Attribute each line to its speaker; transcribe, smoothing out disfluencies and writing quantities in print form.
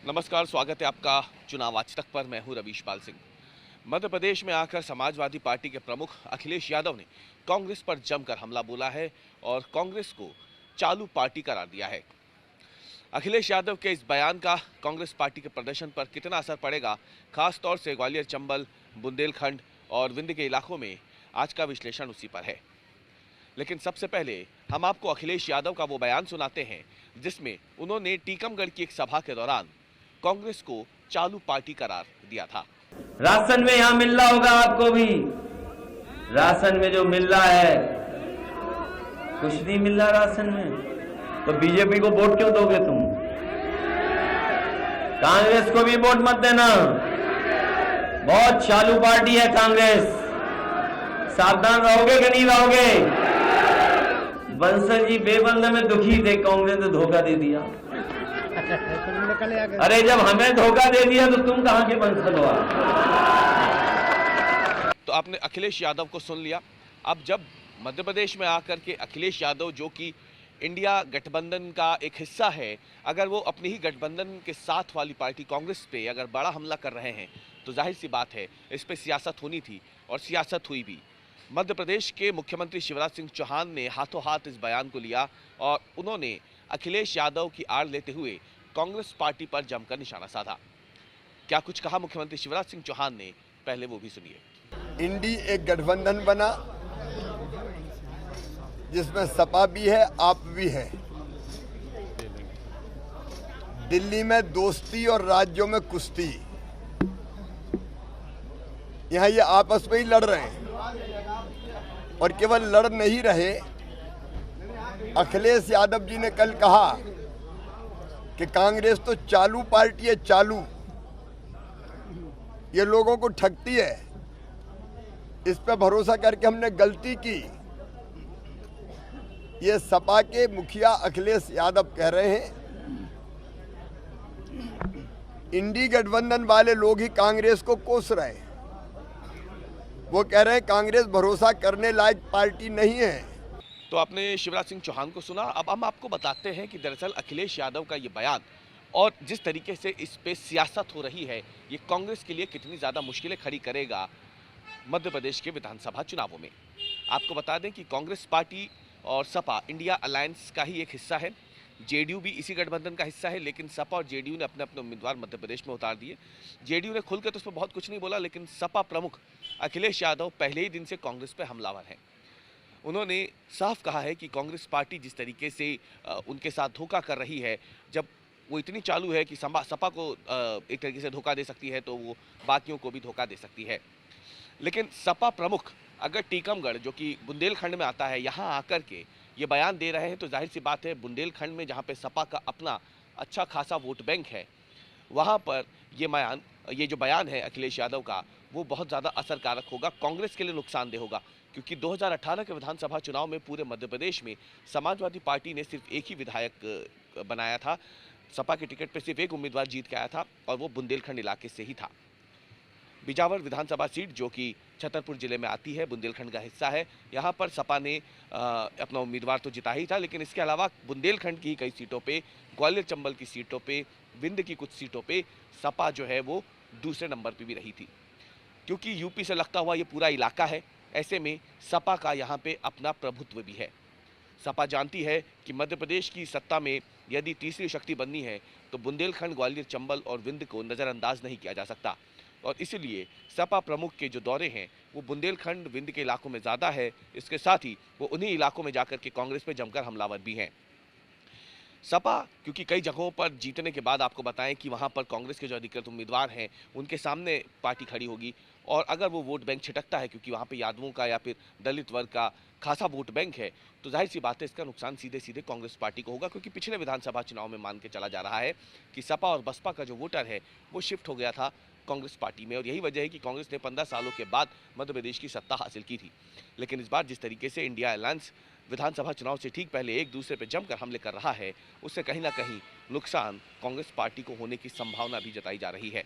Speaker 1: नमस्कार, स्वागत है आपका चुनाव आज तक पर। मैं हूं रवीश पाल सिंह। मध्य प्रदेश में आकर समाजवादी पार्टी के प्रमुख अखिलेश यादव ने कांग्रेस पर जमकर हमला बोला है और कांग्रेस को चालू पार्टी करार दिया है। अखिलेश यादव के इस बयान का कांग्रेस पार्टी के प्रदर्शन पर कितना असर पड़ेगा, खास तौर से ग्वालियर, चंबल, बुंदेलखंड और विंध्य के इलाकों में, आज का विश्लेषण उसी पर है। लेकिन सबसे पहले हम आपको अखिलेश यादव का वो बयान सुनाते हैं जिसमें उन्होंने टीकमगढ़ की एक सभा के दौरान कांग्रेस को चालू पार्टी करार दिया था।
Speaker 2: राशन में यहां मिल रहा होगा आपको भी, राशन में जो मिल रहा है कुछ नहीं मिल रहा राशन में, तो बीजेपी को वोट क्यों दोगे तुम? कांग्रेस को भी वोट मत देना, बहुत चालू पार्टी है कांग्रेस। सावधान रहोगे कि नहीं रहोगे? बंसल जी बेबंद में दुखी थे, कांग्रेस ने धोखा दे दिया। अरे जब हमें धोखा दे दिया तो तुम कहां के बंसल हो?
Speaker 1: तो आपने अखिलेश यादव को सुन लिया। अब जब मध्य प्रदेश में आकर के अखिलेश यादव, जो कि इंडिया गठबंधन का एक हिस्सा है, अगर वो अपनी ही गठबंधन के साथ वाली पार्टी कांग्रेस पे अगर बड़ा हमला कर रहे हैं तो जाहिर सी बात है इस पे सियासत होनी थी और सियासत हुई भी। मध्य प्रदेश के मुख्यमंत्री शिवराज सिंह चौहान ने हाथों हाथ इस बयान को लिया और उन्होंने अखिलेश यादव की आड़ लेते हुए कांग्रेस पार्टी पर जमकर निशाना साधा। क्या कुछ कहा मुख्यमंत्री शिवराज सिंह चौहान ने, पहले वो भी सुनिए।
Speaker 3: इंडी एक गठबंधन बना जिसमें सपा भी है, आप भी है। दिल्ली में दोस्ती और राज्यों में कुश्ती, यहाँ ये आपस में ही लड़ रहे हैं और केवल लड़ नहीं रहे। अखिलेश यादव जी ने कल कहा कि कांग्रेस तो चालू पार्टी है, चालू, ये लोगों को ठगती है। इस पे भरोसा करके हमने गलती की। ये सपा के मुखिया अखिलेश यादव कह रहे हैं। इंडी गठबंधन वाले लोग ही कांग्रेस को कोस रहे हैं। वो कह रहे हैं कांग्रेस भरोसा करने लायक पार्टी नहीं है।
Speaker 1: तो आपने शिवराज सिंह चौहान को सुना। अब हम आपको बताते हैं कि दरअसल अखिलेश यादव का ये बयान और जिस तरीके से इस पे सियासत हो रही है, ये कांग्रेस के लिए कितनी ज़्यादा मुश्किलें खड़ी करेगा मध्य प्रदेश के विधानसभा चुनावों में। आपको बता दें कि कांग्रेस पार्टी और सपा इंडिया अलायंस का ही एक हिस्सा है। जेडीयू भी इसी गठबंधन का हिस्सा है, लेकिन सपा और जेडीयू ने अपने अपने उम्मीदवार मध्य प्रदेश में उतार दिए। जेडीयू ने खुलकर तो उस पर बहुत कुछ नहीं बोला, लेकिन सपा प्रमुख अखिलेश यादव पहले ही दिन से कांग्रेस पर हमलावर हैं। उन्होंने साफ कहा है कि कांग्रेस पार्टी जिस तरीके से उनके साथ धोखा कर रही है, जब वो इतनी चालू है कि सपा को एक तरीके से धोखा दे सकती है तो वो बाकियों को भी धोखा दे सकती है। लेकिन सपा प्रमुख अगर टीकमगढ़, जो कि बुंदेलखंड में आता है, यहाँ आकर के ये बयान दे रहे हैं तो जाहिर सी बात है बुंदेलखंड में, जहाँ पे सपा का अपना अच्छा खासा वोट बैंक है, वहाँ पर ये जो बयान है अखिलेश यादव का, वो बहुत ज़्यादा असरकारक होगा, कांग्रेस के लिए नुकसानदेह होगा। क्योंकि 2018 के विधानसभा चुनाव में पूरे मध्य प्रदेश में समाजवादी पार्टी ने सिर्फ एक ही विधायक बनाया था। सपा के टिकट पर सिर्फ एक उम्मीदवार जीत के आया था और वो बुंदेलखंड इलाके से ही था। बिजावर विधानसभा सीट, जो कि छतरपुर जिले में आती है, बुंदेलखंड का हिस्सा है, यहाँ पर सपा ने अपना उम्मीदवार तो जिता ही था, लेकिन इसके अलावा बुंदेलखंड की कई सीटों पे, ग्वालियर चंबल की सीटों पे, विंध्य की कुछ सीटों पे सपा जो है वो दूसरे नंबर पे भी रही थी। क्योंकि यूपी से लगता हुआ ये पूरा इलाका है, ऐसे में सपा का यहाँ पे अपना प्रभुत्व भी है। सपा जानती है कि मध्य प्रदेश की सत्ता में यदि तीसरी शक्ति बननी है तो बुंदेलखंड, ग्वालियर, चंबल और विंध्य को नज़रअंदाज नहीं किया जा सकता। और इसीलिए सपा प्रमुख के जो दौरे हैं वो बुंदेलखंड, विंध्य के इलाकों में ज़्यादा है। इसके साथ ही वो उन्हीं इलाकों में जाकर के कांग्रेस पे जमकर हमलावर भी हैं। सपा क्योंकि कई जगहों पर जीतने के बाद आपको बताएं कि वहां पर कांग्रेस के जो अधिकृत उम्मीदवार हैं उनके सामने पार्टी खड़ी होगी, और अगर वो वोट बैंक छिटकता है, क्योंकि वहां पे यादवों का या फिर दलित वर्ग का खासा वोट बैंक है, तो जाहिर सी बात है इसका नुकसान सीधे सीधे कांग्रेस पार्टी को होगा। क्योंकि पिछले विधानसभा चुनाव में मान के चला जा रहा है कि सपा और बसपा का जो वोटर है वो शिफ्ट हो गया था कांग्रेस पार्टी में, और यही वजह है कि कांग्रेस ने 15 सालों के बाद मध्य प्रदेश की सत्ता हासिल की थी। लेकिन इस बार जिस तरीके से इंडिया अलायंस विधानसभा चुनाव से ठीक पहले एक दूसरे पर जमकर हमले कर रहा है, उससे कहीं ना कहीं नुकसान कांग्रेस पार्टी को होने की संभावना भी जताई जा रही है।